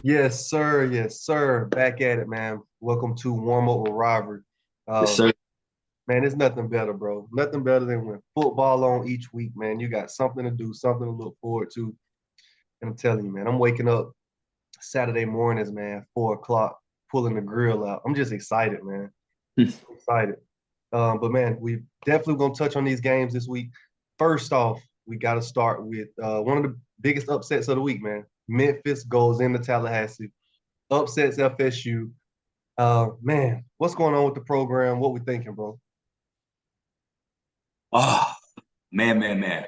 Yes, sir. Yes, sir. Back at it, man. Welcome to Warm Up with Rivalry. Yes, Um, sir. man, it's nothing better, bro. Nothing better than when football on each week, man. You got something to do, something to look forward to. And I'm telling you, man, I'm waking up Saturday mornings, man, 4 o'clock, pulling the grill out. I'm just excited, man. Excited. But man, we definitely gonna touch on these games this week. First off, we got to start with one of the biggest upsets of the week, man. Memphis goes into Tallahassee, upsets FSU. Man, what's going on with the program? What we thinking, bro? Oh, man.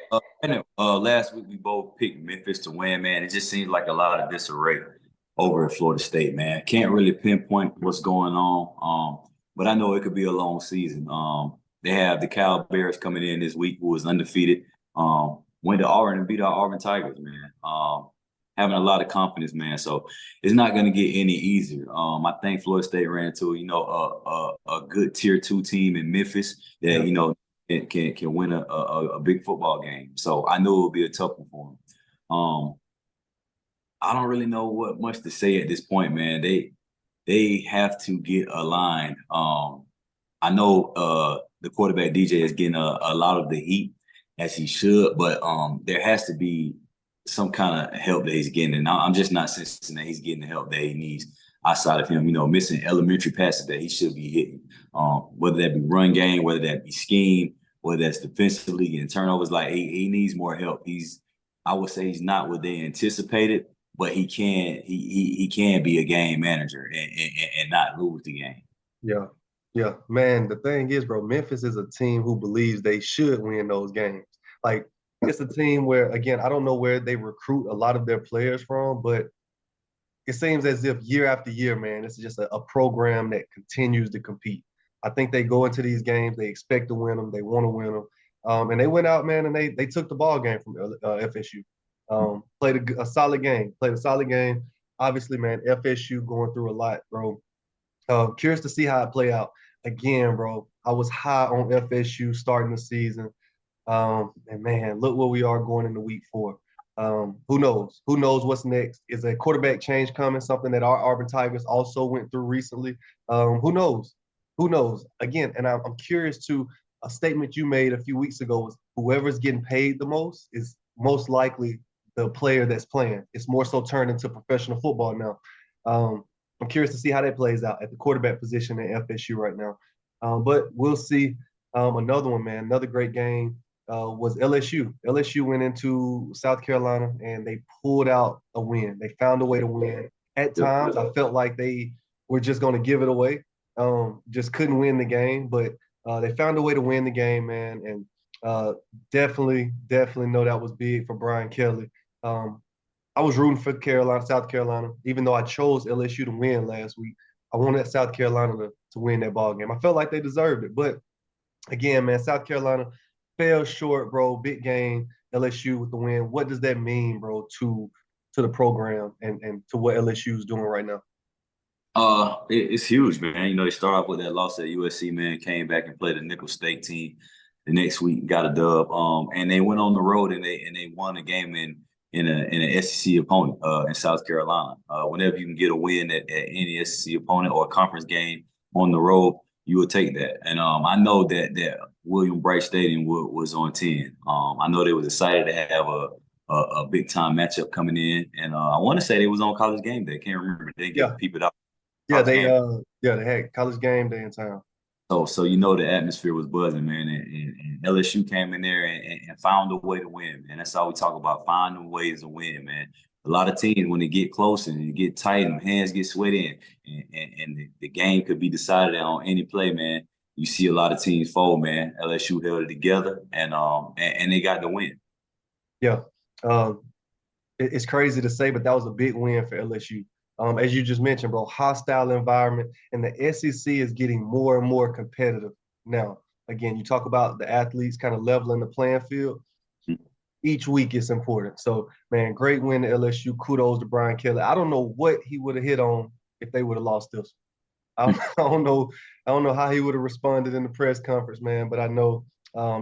Last week we both picked Memphis to win, man. It just seems like a lot of disarray over at Florida State, man. Can't really pinpoint what's going on. But I know it could be a long season. They have the Cal Bears coming in this week, who was undefeated. Went to Auburn and beat our Auburn Tigers, man. Having a lot of confidence, man. So it's not going to get any easier. I think Florida State ran into, a good tier 2 team in Memphis that, Yeah, can win a big football game. So I knew it would be a tough one for him. I don't really know what much to say at this point, man. They have to get aligned. I know the quarterback DJ is getting a lot of the heat as he should, but there has to be some kind of help that he's getting, and I'm just not sensing that he's getting the help that he needs outside of him, missing elementary passes that he should be hitting. Whether that be run game, whether that be scheme, whether that's defensively getting turnovers, like he needs more help. I would say he's not what they anticipated, but he can be a game manager and not lose the game. yeah, yeah. Man, the thing is, bro, Memphis is a team who believes they should win those games. Like, it's a team where, again, I don't know where they recruit a lot of their players from, but it seems as if year after year, man, it's just a program that continues to compete. I think they go into these games, they expect to win them, they want to win them, and they went out, man, and they took the ball game from FSU. Played a solid game, played a solid game. Obviously, man, FSU going through a lot, bro. Curious to see how it play out. Again, bro, I was high on FSU starting the season. And man, look where we are going into week 4. Who knows? Who knows what's next? Is a quarterback change coming? Something that our Auburn Tigers also went through recently. Who knows? Who knows? Again, and I'm curious to a statement you made a few weeks ago was whoever's getting paid the most is most likely the player that's playing. It's more so turned into professional football now. I'm curious to see how that plays out at the quarterback position at FSU right now. But we'll see. Another one, man, another great game was LSU. LSU went into South Carolina and they pulled out a win. They found a way to win. At times, I felt like they were just going to give it away. Just couldn't win the game, but they found a way to win the game, man. And definitely know that was big for Brian Kelly. Um, I was rooting for Carolina, South Carolina, even though I chose LSU to win last week. I wanted South Carolina to win that ball game. I felt like they deserved it, but again, man, South Carolina fell short, bro. Big game, LSU with the win. What does that mean, bro, to the program and to what LSU is doing right now? It's huge, man. They started off with that loss at USC, man. Came back and played a nickel state team the next week, got a dub. And they went on the road and they won a game in an SEC opponent in South Carolina. Whenever you can get a win at any SEC opponent or a conference game on the road, you will take that. And I know that William Bright Stadium was on 10. I know they was excited to have a big time matchup coming in, and I want to say they was on College Game Day. Can't remember. They Yeah, give people out yeah, college game. they had college game day in town. So the atmosphere was buzzing, man, and LSU came in there and found a way to win, man. That's all we talk about, finding ways to win, man. A lot of teams, when they get close and you get tight and hands get sweaty and the game could be decided on any play, man. You see a lot of teams fold, man. LSU held it together and they got the win. Yeah. Um, it's crazy to say, but that was a big win for LSU. As you just mentioned, bro, hostile environment, and the SEC is getting more and more competitive now. Again, you talk about the athletes kind of leveling the playing field. Each week is important. So, man, great win to LSU. Kudos to Brian Kelly. I don't know what he would have hit on if they would have lost this. I don't know. I don't know how he would have responded in the press conference, man. But I know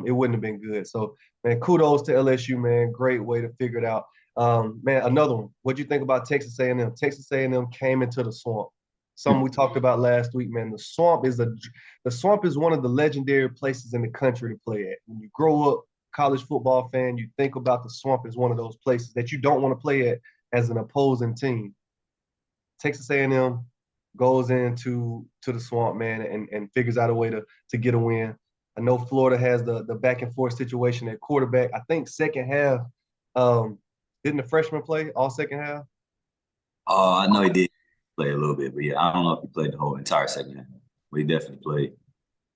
it wouldn't have been good. So, man, kudos to LSU, man. Great way to figure it out. Man, another one. What'd you think about Texas A&M? Texas A&M came into the swamp. Something we talked about last week, man. The swamp is one of the legendary places in the country to play at. When you grow up college football fan, you think about the swamp as one of those places that you don't want to play at as an opposing team. Texas A&M goes into the swamp, man, and figures out a way to get a win. I know Florida has the back and forth situation at quarterback. I think second half, didn't the freshman play all second half? I know he did play a little bit, but yeah, I don't know if he played the whole entire second half. But he definitely played.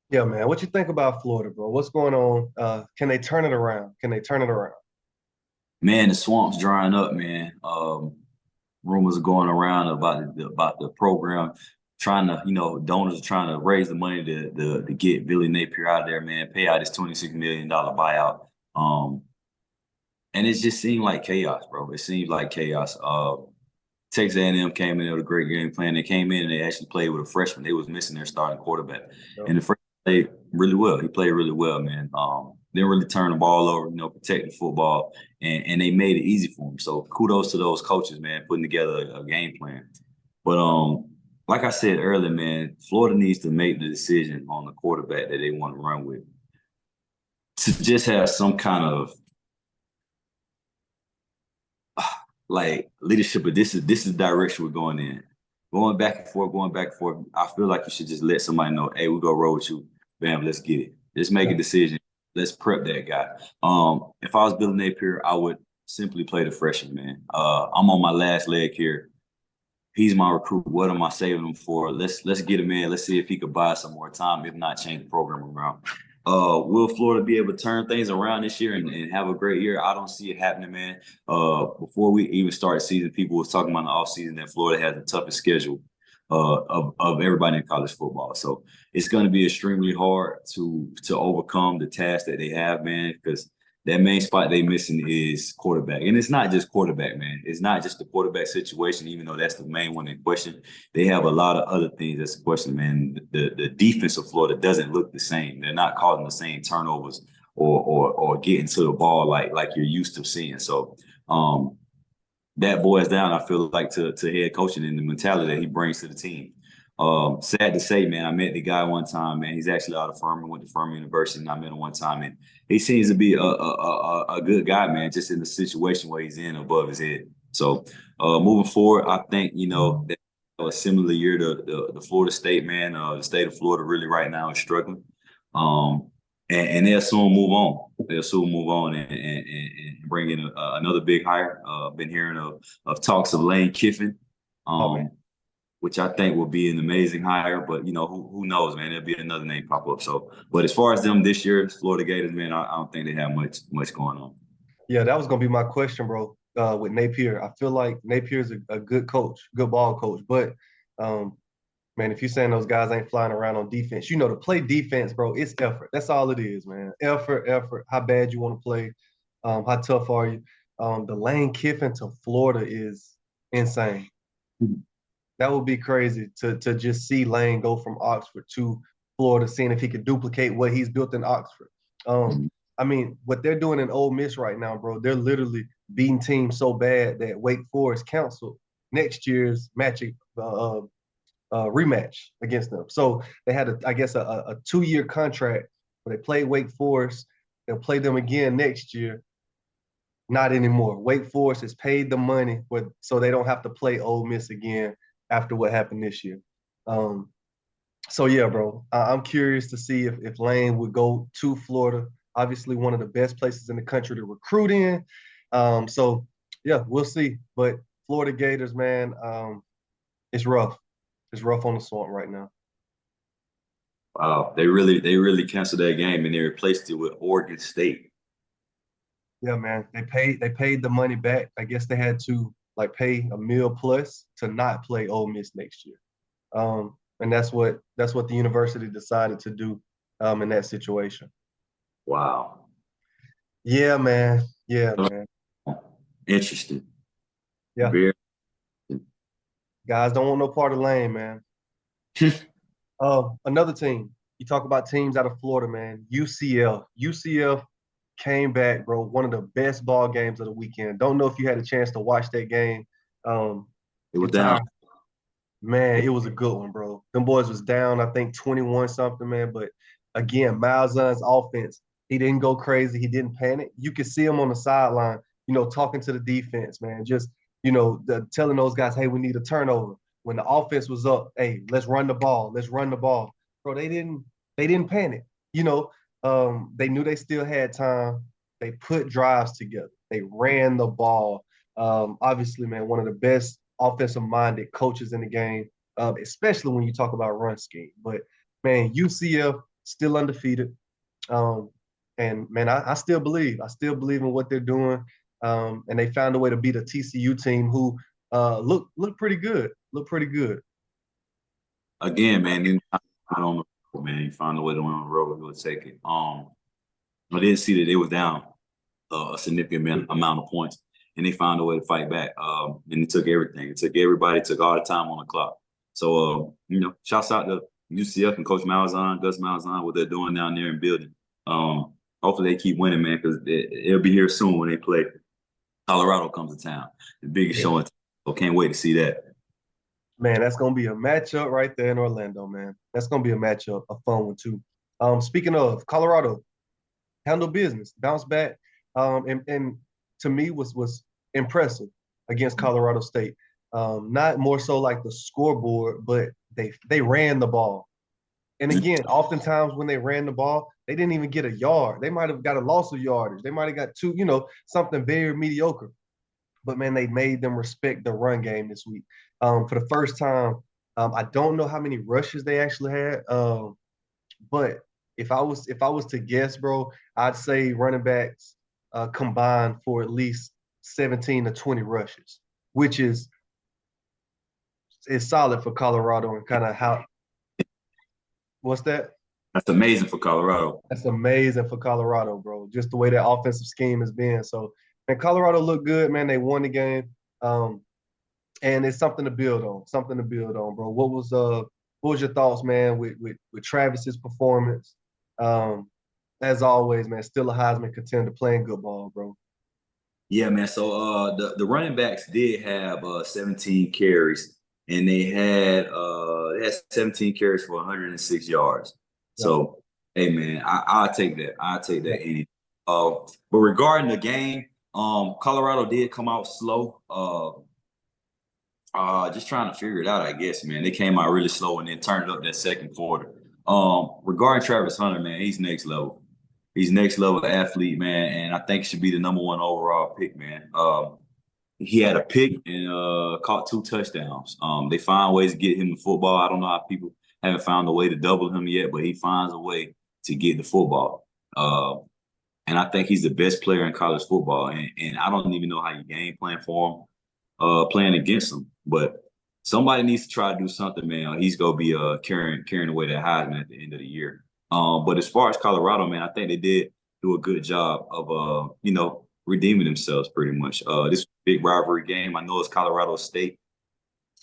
Yeah, man. What you think about Florida, bro? What's going on? Can they turn it around? Can they turn it around? Man, the swamp's drying up, man. Rumors are going around about the program trying to, donors are trying to raise the money to get Billy Napier out of there, man. Pay out his $26 million buyout. And it just seemed like chaos, bro. It seemed like chaos. Texas A&M came in with a great game plan. They came in and they actually played with a freshman. They was missing their starting quarterback, Yep. and the freshman played really well. He played really well, man. Didn't really turn the ball over, protect the football, and they made it easy for him. So kudos to those coaches, man, putting together a game plan. But like I said earlier, man, Florida needs to make the decision on the quarterback that they want to run with to just have some kind of like leadership, but this is the direction we're going in. Going back and forth, going back and forth. I feel like you should just let somebody know, hey, we go roll with you. Bam, let's get it. Let's make a decision. Let's prep that guy. If I was Billy Napier, I would simply play the freshman, man. I'm on my last leg here. He's my recruit. What am I saving him for? Let's get him in. Let's see if he could buy some more time. If not, change the program around. Will Florida be able to turn things around this year and have a great year? I don't see it happening, man. Before we even started season, people was talking about in the offseason that Florida has the toughest schedule of everybody in college football. So it's going to be extremely hard to overcome the task that they have, man, because that main spot they missing is quarterback. And it's not just quarterback, man. It's not just the quarterback situation, even though that's the main one in question. They have a lot of other things that's a question, man. The defense of Florida doesn't look the same. They're not causing the same turnovers or getting to the ball like you're used to seeing. So that boils down, I feel like, to head coaching and the mentality that he brings to the team. Sad to say, man, I met the guy one time, man. He's actually out of Furman, went to Furman University, and I met him one time, and he seems to be a good guy, man, just in the situation where he's in above his head. So moving forward, I think, that a similar year to the Florida State, man. The state of Florida really right now is struggling. And they'll soon move on. They'll soon move on and bring in another big hire. Been hearing of talks of Lane Kiffin. Which I think will be an amazing hire, but who knows, man? There'll be another name pop up. So, but as far as them this year, Florida Gators, man, I don't think they have much going on. Yeah, that was gonna be my question, bro. With Napier, I feel like Napier's a good coach, good ball coach. But man, if you're saying those guys ain't flying around on defense, to play defense, bro, it's effort. That's all it is, man. Effort. How bad you want to play? How tough are you? The Lane Kiffin to Florida is insane. That would be crazy to just see Lane go from Oxford to Florida, seeing if he could duplicate what he's built in Oxford. I mean, what they're doing in Ole Miss right now, bro, they're literally beating teams so bad that Wake Forest canceled next year's rematch against them. So they had, I guess, a 2-year contract where they played Wake Forest. They'll play them again next year. Not anymore. Wake Forest has paid the money so they don't have to play Ole Miss again after what happened this year. So yeah, bro, I'm curious to see if Lane would go to Florida. Obviously, one of the best places in the country to recruit in. So yeah, we'll see. But Florida Gators, man, it's rough. It's rough on the swamp right now. Wow, they really canceled that game and they replaced it with Oregon State. Yeah, man, they paid the money back. I guess they had to pay $1 million plus to not play Ole Miss next year. And that's what the university decided to do in that situation. Wow. Yeah, man. Yeah, man. Interesting. Yeah. Very. Guys don't want no part of Lane, man. Another team. You talk about teams out of Florida, man. UCF. UCF came back, bro. One of the best ball games of the weekend. Don't know if you had a chance to watch that game. It was down. Entire Man, it was a good one, bro. Them boys was down, I think 21 something, man. But again, Malzahn's offense, he didn't go crazy. He didn't panic. You could see him on the sideline, talking to the defense, man. Just, telling those guys, hey, we need a turnover. When the offense was up, hey, let's run the ball. Let's run the ball. Bro, they didn't panic. They knew they still had time. They put drives together. They ran the ball. Obviously, man, one of the best offensive-minded coaches in the game, especially when you talk about run scheme. But, man, UCF still undefeated. Um, and, man, I still believe. I still believe in what they're doing. And they found a way to beat a TCU team who look pretty good. Look pretty good. Again, man, I don't know, man. You found a way to win on the road, we'll take it. I didn't see that they was down a significant amount of points, and they found a way to fight back. And it took everything. It took everybody. It took all the time on the clock. So, shouts out to UCF and Coach Malzahn, Gus Malzahn, what they're doing down there and building. Hopefully they keep winning, man, because it'll be here soon when they play. Colorado comes to town, the biggest show in town. So can't wait to see that. Man, that's gonna be a matchup right there in Orlando, man. That's gonna be a matchup, a fun one too. Speaking of Colorado, handle business, bounce back, and to me was impressive against Colorado State. Not more so like the scoreboard, but they ran the ball. And again, oftentimes when they ran the ball, they didn't even get a yard. They might have got a loss of yardage. They might have got two, something very mediocre. But man, they made them respect the run game this week. For the first time, I don't know how many rushes they actually had, but if I was to guess, bro, I'd say running backs combined for at least 17 to 20 rushes, which is solid for Colorado and kind of how. What's that? That's amazing for Colorado. That's amazing for Colorado, bro. Just the way that offensive scheme has been. So, and Colorado looked good, man. They won the game, and it's something to build on. Something to build on, bro. What was your thoughts, man, with Travis's performance? As always, man, still a Heisman contender, playing good ball, bro. Yeah, man. So the running backs did have 17 carries, and they had 17 carries for 106 yards. Yeah. So, hey, man, I'll take that. I'll take that any. But regarding the game, Colorado did come out slow. Just trying to figure it out, I guess, man. They came out really slow and then turned it up that second quarter. Regarding Travis Hunter, man, he's next level. He's next level athlete, man, and I think should be the number 1 overall pick, man. He had a pick and caught 2 touchdowns. They find ways to get him the football. I don't know how people haven't found a way to double him yet, but he finds a way to get the football. And I think he's the best player in college football. And I don't even know how you game plan for him, playing against him. But somebody needs to try to do something, man. He's gonna be carrying away that Heisman at the end of the year. But as far as Colorado, man, I think they did do a good job of redeeming themselves pretty much. This big rivalry game. I know it's Colorado State,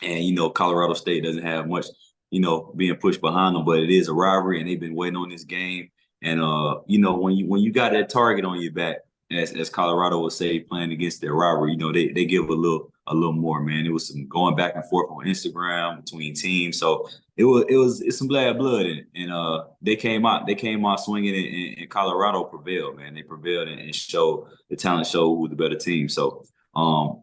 and Colorado State doesn't have much, being pushed behind them, but it is a rivalry, and they've been waiting on this game. And when you got that target on your back, as Colorado would say, playing against their rivalry, they give a little more, man. It was some going back and forth on Instagram between teams, so it's some bad blood, and they came out swinging, and Colorado prevailed, man. They prevailed and showed the talent, show who was the better team. So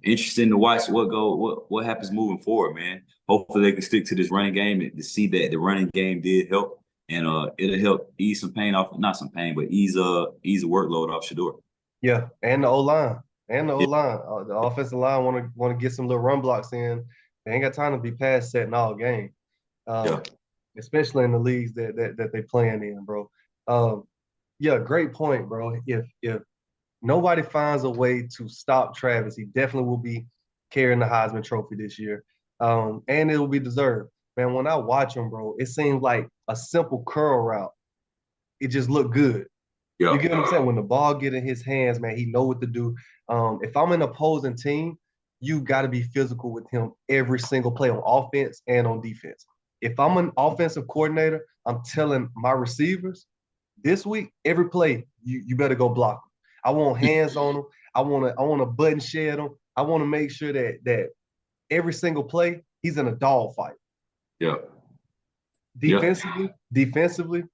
interesting to watch what happens moving forward, man. Hopefully they can stick to this running game and to see that the running game did help, and it'll help ease some pain off, not some pain, but ease a workload off Shador. Yeah, and the O-line. The offensive line want to get some little run blocks in. They ain't got time to be pass setting all game. Especially in the leagues that they playing in, bro. Yeah, great point, bro. If nobody finds a way to stop Travis, he definitely will be carrying the Heisman Trophy this year. And it will be deserved. Man, when I watch him, bro, it seems like a simple curl route. It just looked good. Yeah. You get what I'm saying? When the ball get in his hands, man, he know what to do. If I'm an opposing team, you got to be physical with him every single play on offense and on defense. If I'm an offensive coordinator, I'm telling my receivers this week, every play, you better go block I want hands on them. I want to button shed them. I want to make sure that every single play he's in a dogfight. Yeah. Yeah. Defensively,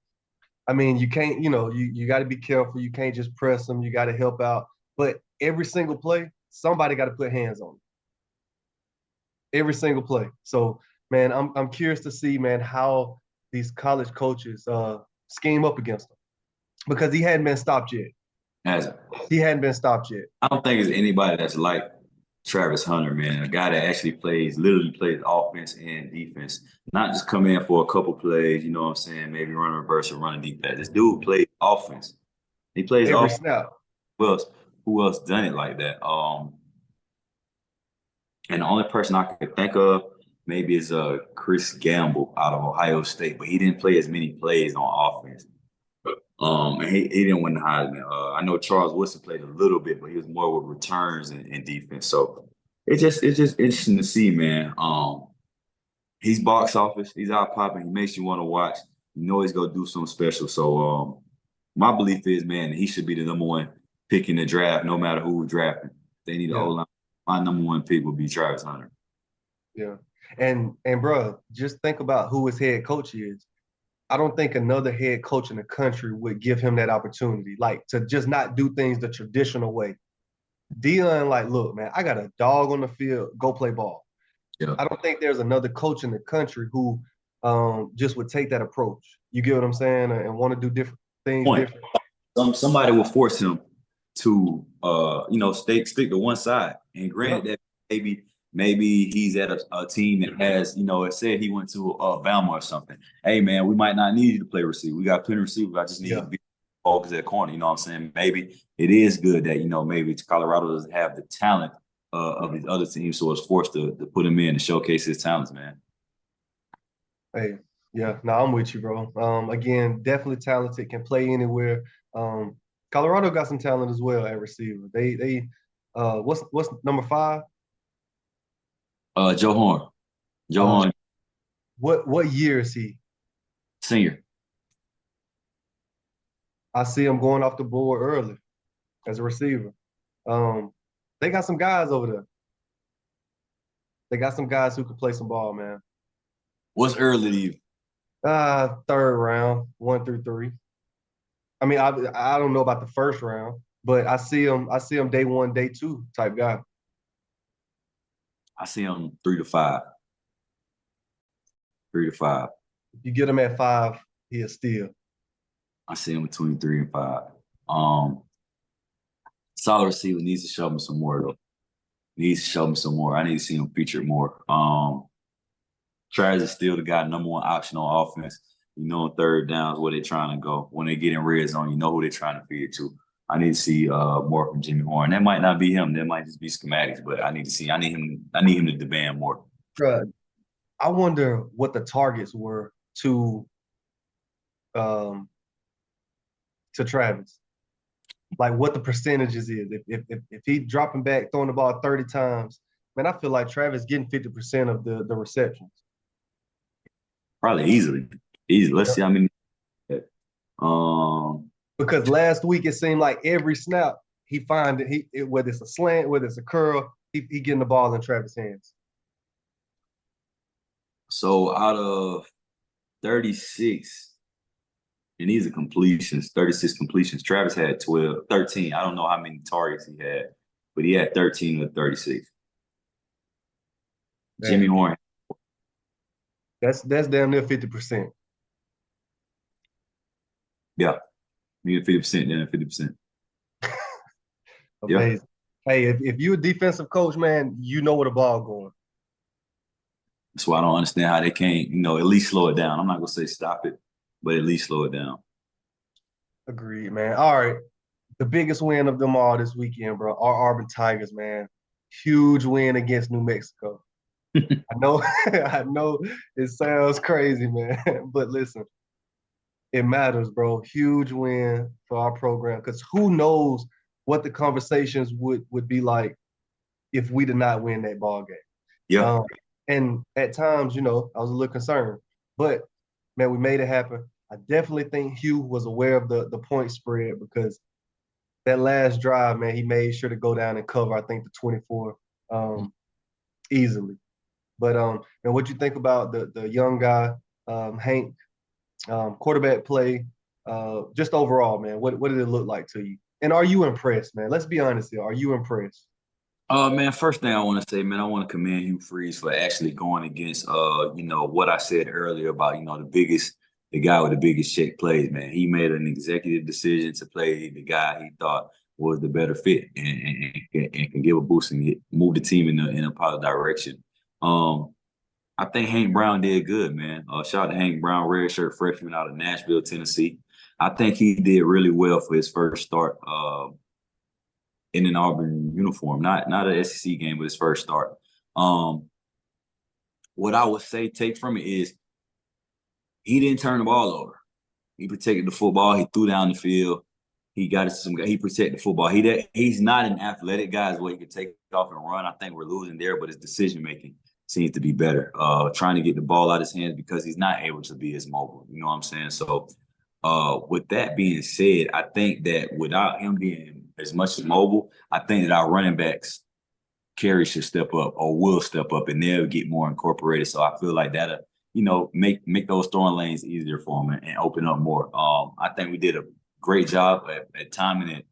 I mean, you can't, you got to be careful. You can't just press them. You got to help out. But every single play, somebody got to put hands on them. Every single play. So, man, I'm curious to see, man, how these college coaches scheme up against him because he hadn't been stopped yet. As He hadn't been stopped yet. I don't think there's anybody that's like Travis Hunter, man, a guy that actually literally plays offense and defense, not just come in for a couple plays, you know what I'm saying, maybe run a reverse or run a deep pass. This dude plays offense. He plays Every offense. snap. Who else done it like that? And the only person I could think of maybe is Chris Gamble out of Ohio State, but he didn't play as many plays on offense. And he didn't win the Heisman. I know Charles Woodson played a little bit, but he was more with returns and defense. So it's just interesting to see, man. He's box office. He's out popping. He makes you want to watch. You know he's gonna do something special. So my belief is, man, he should be the number one pick in the draft, no matter who we're drafting. They need an O-line. My number one pick would be Travis Hunter. Yeah. And bro, just think about who his head coach is. I don't think another head coach in the country would give him that opportunity, like to just not do things the traditional way. Dion, like, look, man, I got a dog on the field, go play ball. Yeah. I don't think there's another coach in the country who just would take that approach. You get what I'm saying? And want to do different things different. Somebody will force him to stick to one side. And granted that maybe he's at a team that has, it said he went to Alabama or something. Hey man, we might not need you to play receiver. We got plenty of receivers. I just need you to be focused at corner. You know what I'm saying? Maybe it is good that, maybe Colorado doesn't have the talent of these other teams, so it's forced to put him in to showcase his talents, man. Hey, yeah, no, I'm with you, bro. Again, definitely talented, can play anywhere. Colorado got some talent as well at receiver. They what's number 5? Joe Horn. Horn. What year is he? Senior. I see him going off the board early as a receiver. They got some guys over there. They got some guys who can play some ball, man. What's early to you? 3rd round, 1 through 3. I mean, I don't know about the 1st round, but I see him day 1, day 2 type guy. I see him 3 to 5. 3 to 5. If you get him at 5, he'll steal. I see him between 3 and 5. Solid receiver needs to show me some more though. Needs to show me some more. I need to see him featured more. Travis is still the guy, number one option on offense. On 3rd downs where they're trying to go. When they get in red zone, you know who they're trying to feed it to. I need to see more from Jimmy Horn. That might not be him. That might just be schematics, but I need to see. I need him to demand more. I wonder what the targets were to Travis. Like what the percentages is. If he dropping back, throwing the ball 30 times, man, I feel like Travis getting 50% of the receptions. Probably easily. Let's see how many. Because last week it seemed like every snap he find it, whether it's a slant, whether it's a curl, he getting the ball in Travis' hands. So out of 36, and these are completions, 36 completions. Travis had 13. I don't know how many targets he had, but he had 13 of 36. Man. Jimmy Horn. That's damn near 50%. Yeah. Me 50%, then 50%. Amazing. Yeah. Hey, if you're a defensive coach, man, you know where the ball going. That's why I don't understand how they can't, at least slow it down. I'm not gonna say stop it, but at least slow it down. Agreed, man. All right. The biggest win of them all this weekend, bro. Our Auburn Tigers, man. Huge win against New Mexico. I know it sounds crazy, man. But listen, it matters, bro. Huge win for our program. Because who knows what the conversations would be like if we did not win that ball game. Yeah. And at times, I was a little concerned. But man, we made it happen. I definitely think Hugh was aware of the point spread because that last drive, man, he made sure to go down and cover, I think, the 24 easily. But and what you think about the young guy, Hank, quarterback play, just overall, man, what did it look like to you? And are you impressed, man? Let's be honest here. Are you impressed? Man, first thing I want to say, man, I want to commend Hugh Freeze for actually going against, what I said earlier about, the guy with the biggest check plays, man. He made an executive decision to play the guy he thought was the better fit and can give a boost and move the team in a positive direction. I think Hank Brown did good, man. Shout out to Hank Brown, redshirt freshman out of Nashville, Tennessee. I think he did really well for his first start. In an Auburn uniform, not an SEC game, but his first start. What I would say take from it is he didn't turn the ball over. He protected the football. He threw down the field. He got it to some guy. He protected the football. He's not an athletic guy, is what he could take off and run. I think we're losing there, but his decision making seems to be better. Trying to get the ball out of his hands because he's not able to be as mobile. You know what I'm saying? So, with that being said, I think that without him being as much as mobile, I think that our running backs carry should step up or will step up and they'll get more incorporated. So I feel like that'll, make those throwing lanes easier for them and open up more. I think we did a great job at timing it,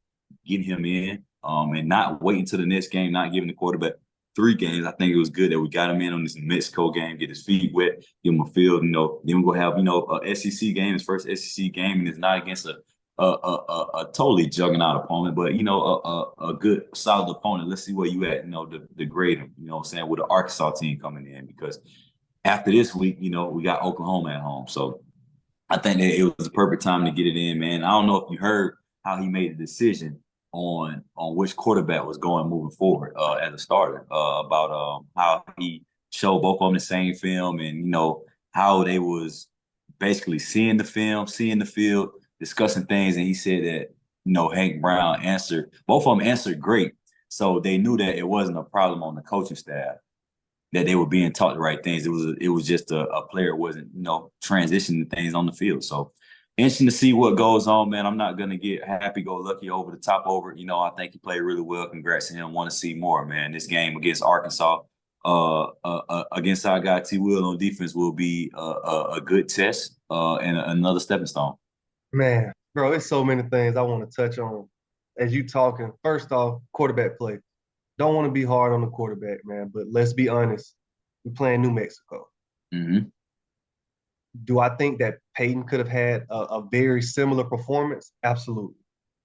getting him in, and not waiting till the next game, not giving the quarterback 3 games. I think it was good that we got him in on this Mexico game, get his feet wet, give him a field, then we're gonna have, a SEC game, his first SEC game, and it's not against a totally juggernaut opponent, but a good solid opponent. Let's see where you at, to grade him, what I'm saying, with the Arkansas team coming in, because after this week, we got Oklahoma at home. So I think that it was the perfect time to get it in, man. I don't know if you heard how he made the decision on which quarterback was going moving forward as a starter, about how he showed both of them the same film and, how they was basically seeing the film, seeing the field, discussing things, and he said that Hank Brown answered. Both of them answered great, so they knew that it wasn't a problem on the coaching staff, that they were being taught the right things. It was just a player wasn't transitioning things on the field. So interesting to see what goes on, man. I'm not gonna get happy-go-lucky over the top over it. I think he played really well. Congrats to him. Want to see more, man. This game against Arkansas, against our guy T. Will on defense will be a good test and another stepping stone. Man, bro, it's so many things I want to touch on as you talking. First off, quarterback play. Don't want to be hard on the quarterback, man, but let's be honest. We're playing New Mexico. Mm-hmm. Do I think that Peyton could have had a very similar performance? Absolutely.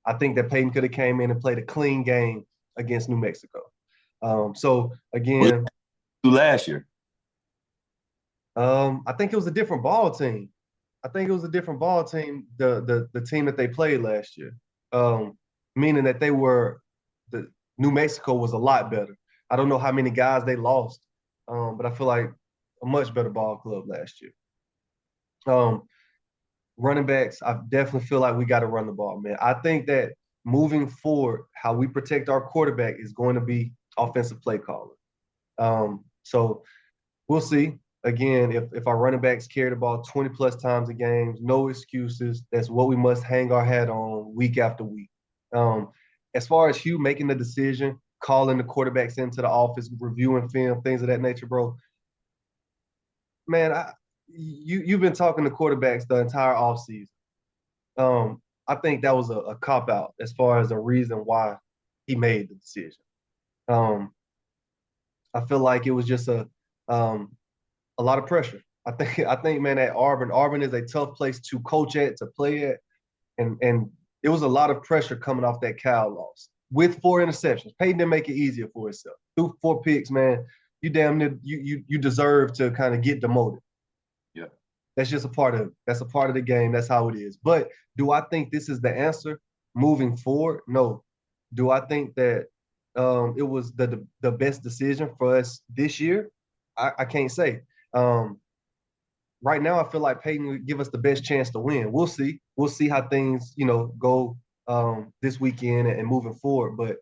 I think that Peyton could have came in and played a clean game against New Mexico. So again, last year, I think it was a different ball team. I think it was a different ball team, the team that they played last year. Meaning that the New Mexico was a lot better. I don't know how many guys they lost, but I feel like a much better ball club last year. Running backs, I definitely feel like we got to run the ball, man. I think that moving forward, how we protect our quarterback is going to be offensive play calling. So we'll see. Again, if our running backs carry the ball 20 plus times a game, no excuses. That's what we must hang our hat on week after week. As far as Hugh making the decision, calling the quarterbacks into the office, reviewing film, things of that nature, bro. Man, you've been talking to quarterbacks the entire offseason. I think that was a cop out as far as a reason why he made the decision. I feel like it was just a lot of pressure. I think, man, at Auburn is a tough place to coach at, to play at, and it was a lot of pressure coming off that Cal loss with 4 interceptions. Peyton didn't make it easier for himself. Threw 4 picks, man. You damn near you deserve to kind of get demoted. Yeah, that's just a part of it. That's a part of the game. That's how it is. But do I think this is the answer moving forward? No. Do I think that it was the best decision for us this year? I can't say. Right now, I feel like Peyton would give us the best chance to win. We'll see. We'll see how things, go this weekend and moving forward. But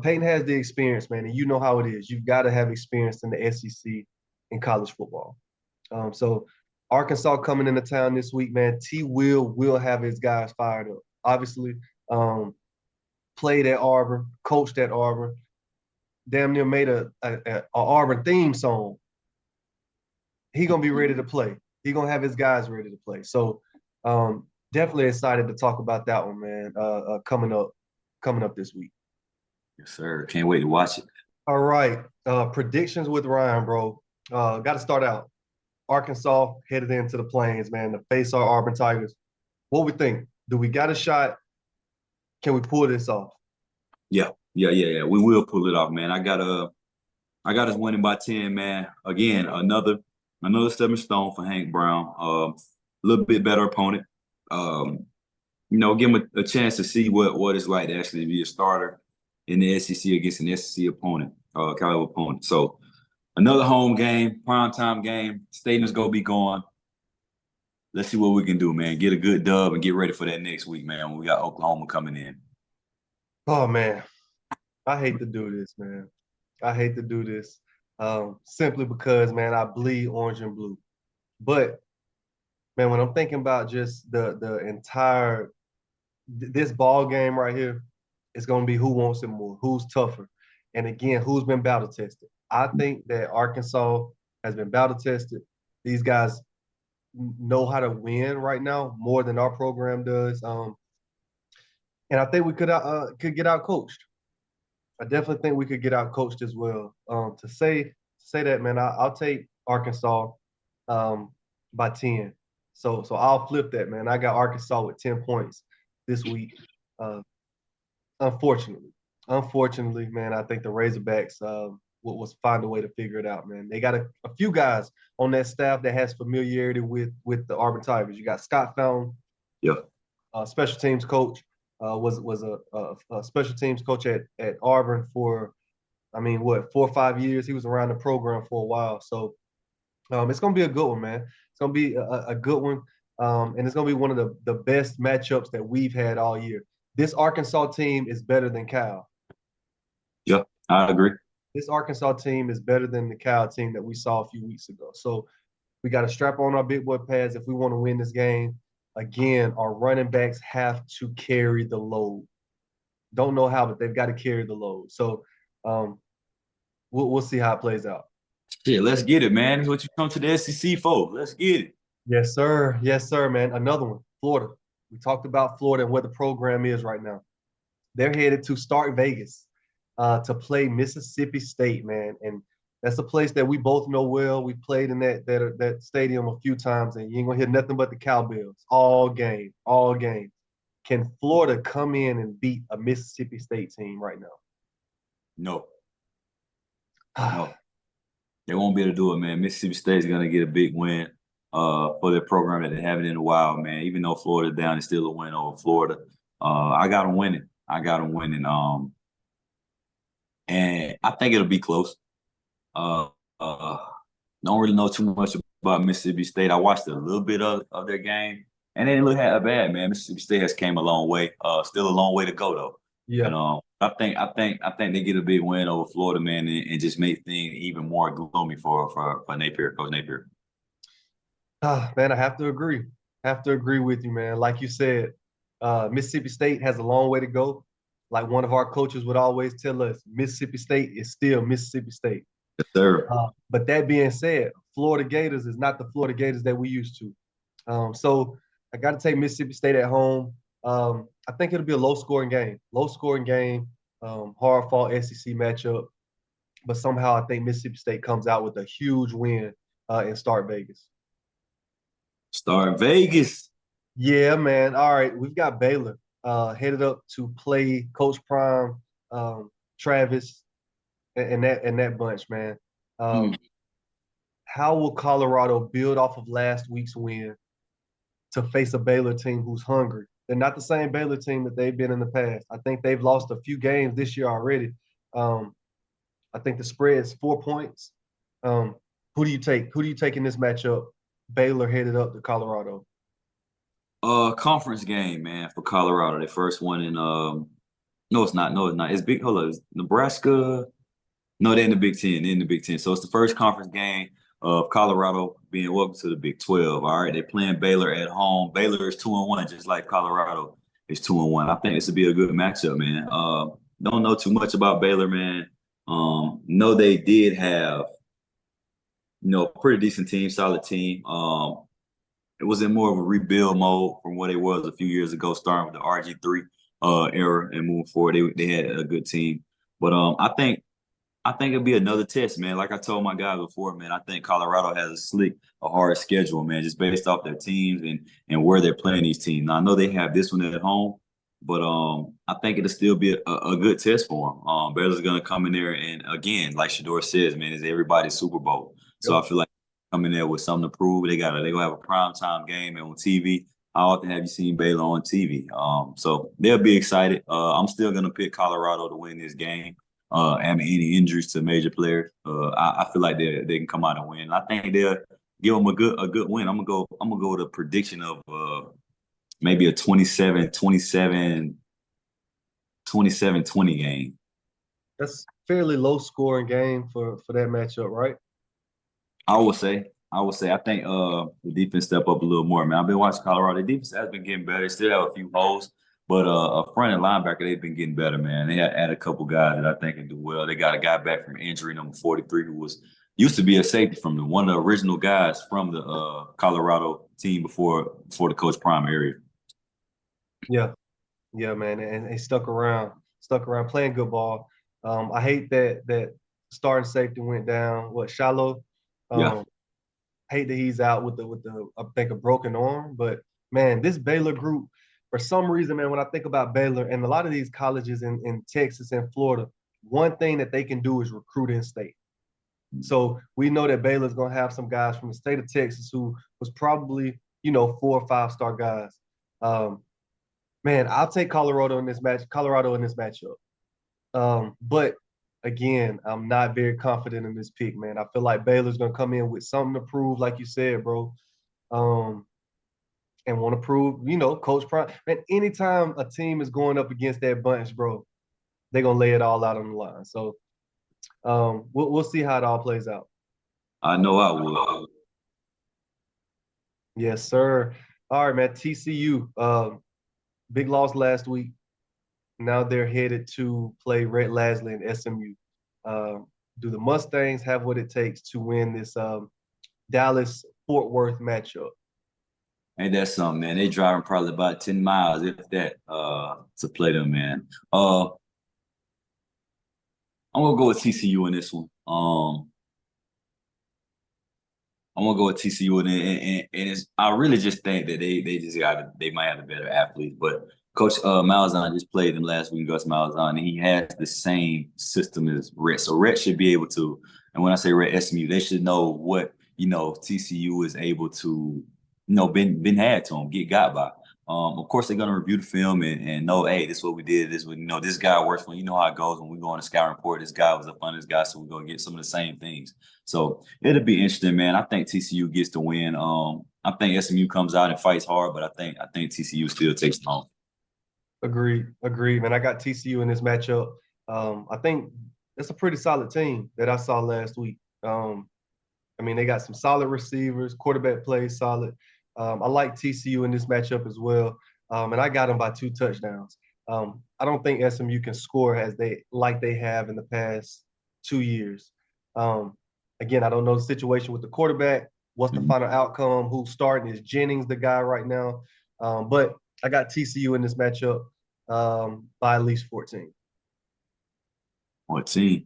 Peyton has the experience, man, and you know how it is. You've got to have experience in the SEC in college football. So Arkansas coming into town this week, man. T. Will have his guys fired up. Obviously, played at Auburn, coached at Auburn, damn near made a Auburn theme song. He gonna be ready to play. He gonna have his guys ready to play. So definitely excited to talk about that one, man. Coming up this week. Yes, sir. Can't wait to watch it. All right. Predictions with Ryan, bro. Got to start out. Arkansas headed into the Plains, man, to face our Auburn Tigers. What we think? Do we got a shot? Can we pull this off? Yeah. We will pull it off, man. I got us winning by 10, man. Again, another stepping stone for Hank Brown. A little bit better opponent. Give him a chance to see what it's like to actually be a starter in the SEC against an SEC opponent, caliber opponent. So another home game, primetime game. Stadium's gonna be going. Let's see what we can do, man. Get a good dub and get ready for that next week, man, when we got Oklahoma coming in. Oh man, I hate to do this, man. I hate to do this. Simply because, man, I bleed orange and blue. But man, when I'm thinking about just the entire this ball game right here, it's gonna be who wants it more, who's tougher, and again, who's been battle tested. I think that Arkansas has been battle tested. These guys know how to win right now more than our program does. And I think we could get out coached. I definitely think we could get out coached as well. To say that, man, I'll take Arkansas by 10. So I'll flip that, man. I got Arkansas with 10 points this week. Uh, unfortunately, man, I think the Razorbacks will find a way to figure it out, man. They got a few guys on that staff that has familiarity with the Auburn Tigers. You got Scott Fountain, Yeah. special teams coach, was a special teams coach at Auburn for, I mean, what, 4 or 5 years? He was around the program for a while. So it's going to be a good one, man. It's going to be a good one. And it's going to be one of the best matchups that we've had all year. This Arkansas team is better than Cal. Yeah, I agree. This Arkansas team is better than the Cal team that we saw a few weeks ago. So we got to strap on our big boy pads if we want to win this game. Again, our running backs have to carry the load. Don't know how, but they've got to carry the load. So we'll see how it plays out. Shit, let's get it, man. What you come to the SEC for? Let's get it. Yes, sir. Yes, sir, man. Another one, Florida. We talked about Florida and where the program is right now. They're headed to Stark Vegas to play Mississippi State, man. And that's a place that we both know well. We played in that stadium a few times, and you ain't gonna hear nothing but the cowbells all game, all game. Can Florida come in and beat a Mississippi State team right now? No. No. They won't be able to do it, man. Mississippi State's gonna get a big win for their program that they haven't in a while, man. Even though Florida's down, it's still a win over Florida. I got them winning. And I think it'll be close. Don't really know too much about Mississippi State. I watched a little bit of their game, and they didn't look that bad, man. Mississippi State has came a long way. Still a long way to go though. Yeah. And I think they get a big win over Florida, man, and just make things even more gloomy for Napier, Coach Napier. Man, I have to agree. With you, man. Like you said, Mississippi State has a long way to go. Like one of our coaches would always tell us, Mississippi State is still Mississippi State. Yes, sir. But that being said, Florida Gators is not the Florida Gators that we used to. So I got to take Mississippi State at home. I think it'll be a low-scoring game. Hard-fought SEC matchup. But somehow I think Mississippi State comes out with a huge win in Start Vegas. Start Vegas. Yeah, man. All right, we've got Baylor headed up to play Coach Prime, Travis, and that bunch, man. How will Colorado build off of last week's win to face a Baylor team who's hungry? They're not the same Baylor team that they've been in the past. I think they've lost a few games this year already. I think the spread is 4 points. Who do you take? Who do you take in this matchup? Baylor headed up to Colorado. Conference game, man, for Colorado. Their first one in no, it's not. It's big. Hold on, Nebraska. No, they're in the Big Ten. So it's the first conference game of Colorado being welcome to the Big 12. All right, they're playing Baylor at home. Baylor is 2-1, just like Colorado. is 2-1. I think this would be a good matchup, man. Don't know too much about Baylor, man. Know they did have, a pretty decent team, solid team. It was in more of a rebuild mode from what it was a few years ago, starting with the RG3 era and moving forward. They had a good team. But I think it'll be another test, man. Like I told my guy before, man, I think Colorado has a hard schedule, man, just based off their teams and where they're playing these teams. Now I know they have this one at home, but I think it'll still be a good test for them. Baylor's gonna come in there and again, like Shador says, man, it's everybody's Super Bowl. So Yep. I feel like coming there with something to prove. They gonna have a primetime game on TV. How often have you seen Baylor on TV? So they'll be excited. I'm still gonna pick Colorado to win this game. And any injuries to major players, I feel like they can come out and win. I think they'll give them a good win. I'm gonna go with a prediction of maybe a 27-20 game. That's fairly low scoring game for that matchup, right? I would say. I think the defense step up a little more, man. I've been watching Colorado. The defense has been getting better. They still have a few holes, but a front and linebacker, they've been getting better, man. They had added a couple guys that I think can do well. They got a guy back from injury, number 43, who used to be a safety from one of the original guys from the Colorado team before the Coach Prime area. Yeah, yeah, man, and he stuck around playing good ball. I hate that starting safety went down. What Shallow? Yeah. Um, hate that he's out with the I think a broken arm. But man, this Baylor group, for some reason, man, when I think about Baylor and a lot of these colleges in Texas and Florida, one thing that they can do is recruit in state. So we know that Baylor's gonna have some guys from the state of Texas who was probably 4 or 5 star guys. Um, man, I'll take Colorado in this matchup. But again, I'm not very confident in this pick, man. I feel like Baylor's gonna come in with something to prove, like you said, bro. Um, and want to prove, Coach Prime. Man, anytime a team is going up against that bunch, bro, they're gonna lay it all out on the line. So we'll see how it all plays out. I know I will. Yes, sir. All right, man. TCU, big loss last week. Now they're headed to play Red Lasley and SMU. Do the Mustangs have what it takes to win this Dallas Fort Worth matchup? Ain't that something, man? They driving probably about 10 miles, if that, to play them, man. I'm gonna go with TCU in this one. I'm gonna go with TCU and it's, I really just think that they might have the better athletes, but Coach Malzahn just played them last week, Gus Malzahn, and he has the same system as Rhett. So Rhett should be able to, and when I say Rhett SMU, they should know what TCU is able to, been had to them, get got by. Of course, they're gonna review the film and know, hey, this is what we did. This was, this guy works for. You know how it goes when we go on a scouting report. This guy was a funnest guy, so we're gonna get some of the same things. So it'll be interesting, man. I think TCU gets the win. I think SMU comes out and fights hard, but I think TCU still takes it home. Agreed, man. I got TCU in this matchup. I think it's a pretty solid team that I saw last week. I mean, they got some solid receivers, quarterback plays solid. I like TCU in this matchup as well, and I got them by 2 touchdowns. I don't think SMU can score as they have in the past 2 years. Again, I don't know the situation with the quarterback. What's the final outcome? Who's starting? Is Jennings the guy right now? But I got TCU in this matchup by at least 14. 14.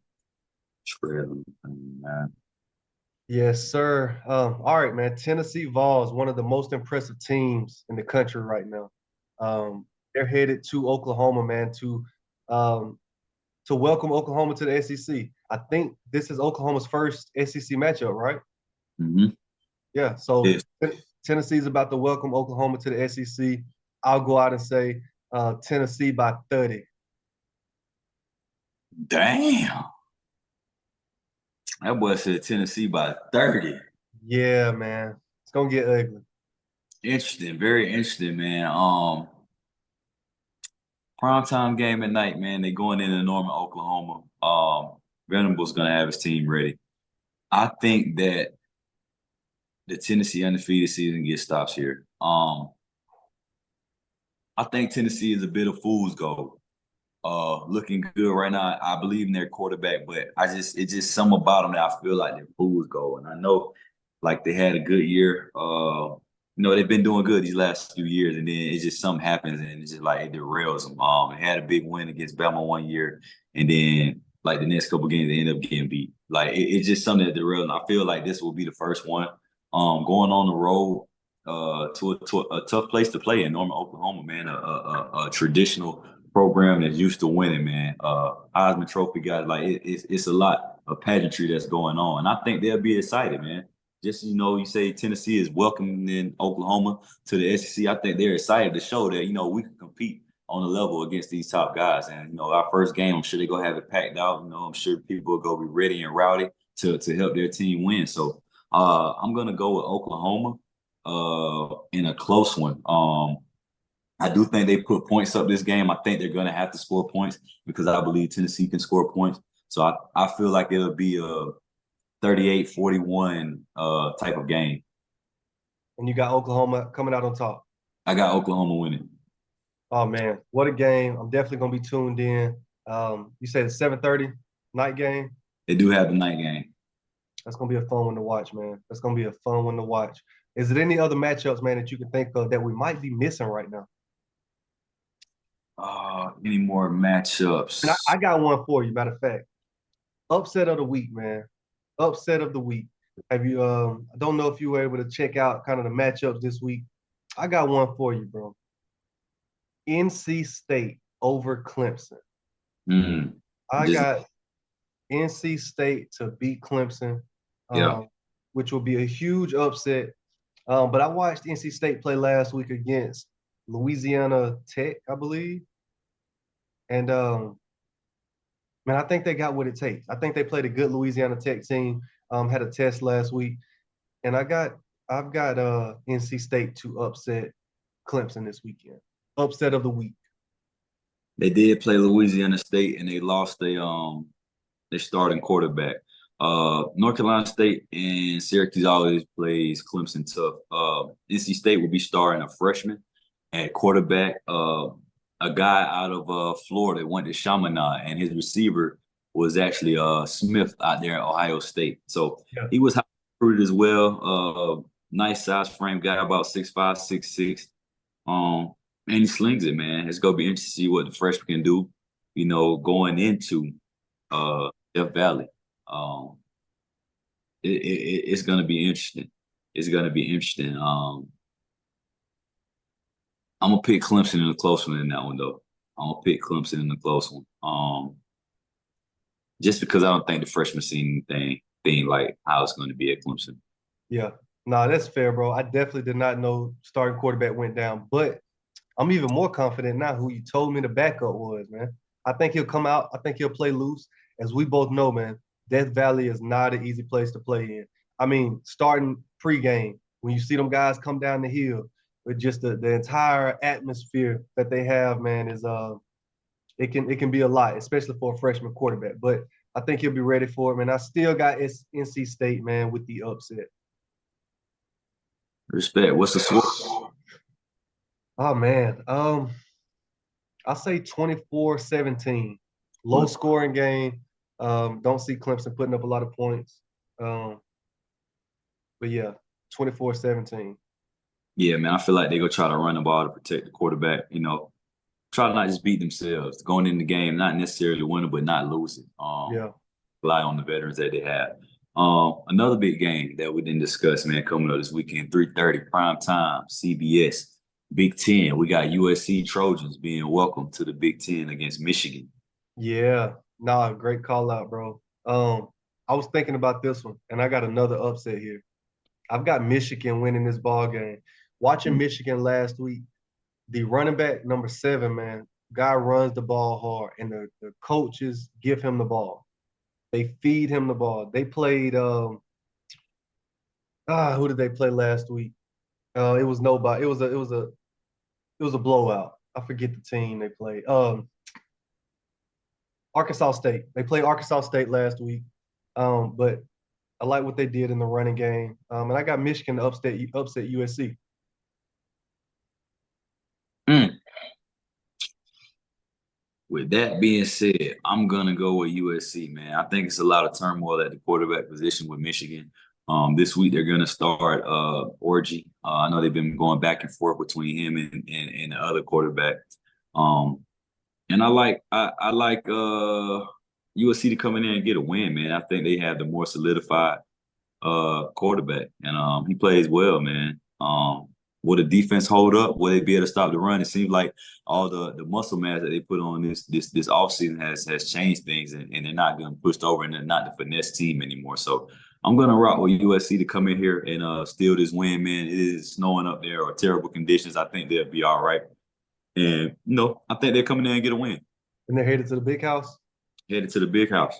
Yes, sir. All right, man. Tennessee Vols, one of the most impressive teams in the country right now. They're headed to Oklahoma, man, to welcome Oklahoma to the SEC. I think this is Oklahoma's first SEC matchup, right? Mm-hmm. Yeah. So Yes. Tennessee's about to welcome Oklahoma to the SEC. I'll go out and say Tennessee by 30. Damn. That boy said Tennessee by 30. Yeah, man. It's gonna get ugly. Interesting, very interesting, man. Primetime game at night, man. They going into Norman, Oklahoma. Venables gonna have his team ready. I think that the Tennessee undefeated season gets stops here. I think Tennessee is a bit of fool's gold. Looking good right now. I believe in their quarterback, but it's just some about them that I feel like they're fool's gold. And I know like they had a good year. They've been doing good these last few years, and then it's just something happens and it's just like it derails them. They had a big win against Bama one year, and then like the next couple games they end up getting beat. Like it's just something that derails them. I feel like this will be the first one. Going on the road to a tough place to play in Norman, Oklahoma, man. A traditional program that's used to winning, man. Heisman Trophy guys, like it's a lot of pageantry that's going on, and I think they'll be excited, man. Just you say Tennessee is welcoming Oklahoma to the SEC. I think they're excited to show that we can compete on the level against these top guys. And our first game, I'm sure they're gonna have it packed out. I'm sure people will go be ready and rowdy to help their team win. So I'm gonna go with Oklahoma in a close one. I do think they put points up this game. I think they're going to have to score points because I believe Tennessee can score points. So I feel like it'll be a 38-41 type of game. And you got Oklahoma coming out on top. I got Oklahoma winning. Oh man, what a game! I'm definitely gonna be tuned in. You said it's 7:30 night game. They do have the night game. That's gonna be a fun one to watch, man. That's gonna be a fun one to watch. Is there any other matchups, man, that you can think of that we might be missing right now? Any more matchups? And I got one for you. Matter of fact, upset of the week, man. Upset of the week. Have you? I don't know if you were able to check out kind of the matchups this week. I got one for you, bro. NC State over Clemson. Mm, I just got NC State to beat Clemson, yeah. which will be a huge upset. But I watched NC State play last week against Louisiana Tech, I believe, and man, I think they got what it takes. I think they played a good Louisiana Tech team. Had a test last week, and I've got NC State to upset Clemson this weekend. Upset of the week. They did play Louisiana State and they lost their starting quarterback. North Carolina State and Syracuse always plays Clemson tough. NC State will be starting a freshman at quarterback, a guy out of Florida went to Chaminade, and his receiver was actually Smith out there at Ohio State. So Yeah. he was recruited as well. Nice size frame guy, about 6'5", 6'6". And he slings it, man. It's gonna be interesting to see what the freshman can do, going into Death Valley. Um, it's gonna be interesting. It's gonna be interesting. I'm gonna pick Clemson in a close one in that one though. I'm gonna pick Clemson in a close one. Just because I don't think the freshmen seen anything being like how it's gonna be at Clemson. Yeah. No, that's fair, bro. I definitely did not know starting quarterback went down, but I'm even more confident now who you told me the backup was, man. I think he'll come out. I think he'll play loose. As we both know, man, Death Valley is not an easy place to play in. I mean, starting pregame, when you see them guys come down the hill with just the entire atmosphere that they have, man, is it can be a lot, especially for a freshman quarterback. But I think he'll be ready for it, man. I still got NC State, man, with the upset. Respect. What's the score? Oh man. I'll say 24-17. Low scoring game. Don't see Clemson putting up a lot of points. But yeah, 24-17. Yeah, man. I feel like they go try to run the ball to protect the quarterback. Try to not just beat themselves. Going in the game, not necessarily winning, but not losing. Yeah. Rely on the veterans that they have. Another big game that we didn't discuss, man, coming up this weekend, 3:30 prime time, CBS, Big Ten. We got USC Trojans being welcomed to the Big Ten against Michigan. Yeah. Nah, great call out, bro. I was thinking about this one, and I got another upset here. I've got Michigan winning this ball game. Watching Michigan last week, the running back number 7, man, guy runs the ball hard, and the coaches give him the ball. They feed him the ball. They played who did they play last week? It was nobody. It was a blowout. I forget the team they played. Arkansas State. They played Arkansas State last week. But I like what they did in the running game. And I got Michigan to upset USC. With that being said, I'm gonna go with USC, man. I think it's a lot of turmoil at the quarterback position with Michigan. This week they're gonna start Orgy. I know they've been going back and forth between him and the other quarterback. Um, and I like USC to come in there and get a win, man. I think they have the more solidified quarterback, and he plays well, man. Will the defense hold up? Will they be able to stop the run? It seems like all the muscle mass that they put on this offseason has changed things, and they're not getting pushed over, and they're not the finesse team anymore. So I'm gonna rock with USC to come in here and steal this win, man. It is snowing up there or terrible conditions. I think they'll be all right, and I think they're coming in and get a win. And they're headed to the big house. Headed to the big house.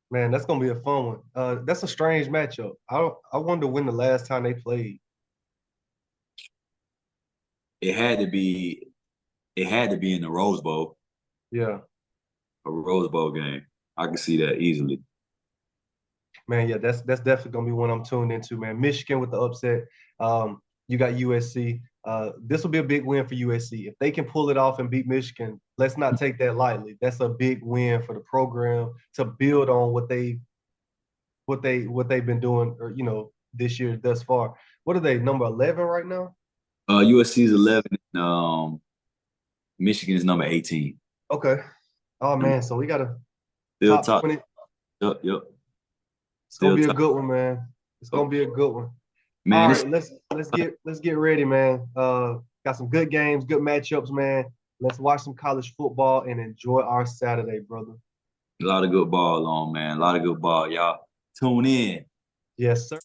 Man, that's gonna be a fun one. That's a strange matchup. I wonder when the last time they played. It had to be. It had to be in the Rose Bowl. Yeah. A Rose Bowl game. I can see that easily. Man, yeah, that's definitely gonna be one I'm tuned into, man. Michigan with the upset. You got USC. This will be a big win for USC. If they can pull it off and beat Michigan, let's not take that lightly. That's a big win for the program to build on what they've been doing, or this year thus far. What are they, number 11 right now? USC is 11. And, Michigan is number 18. Okay. Oh man, so we got a Still top 20. Yep. It's gonna be a good one, man. It's gonna be a good one. Man, all right, let's get ready, man. Got some good games, good matchups, man. Let's watch some college football and enjoy our Saturday, brother. a lot of good ball on, man. A lot of good ball. Y'all tune in. Yes, sir.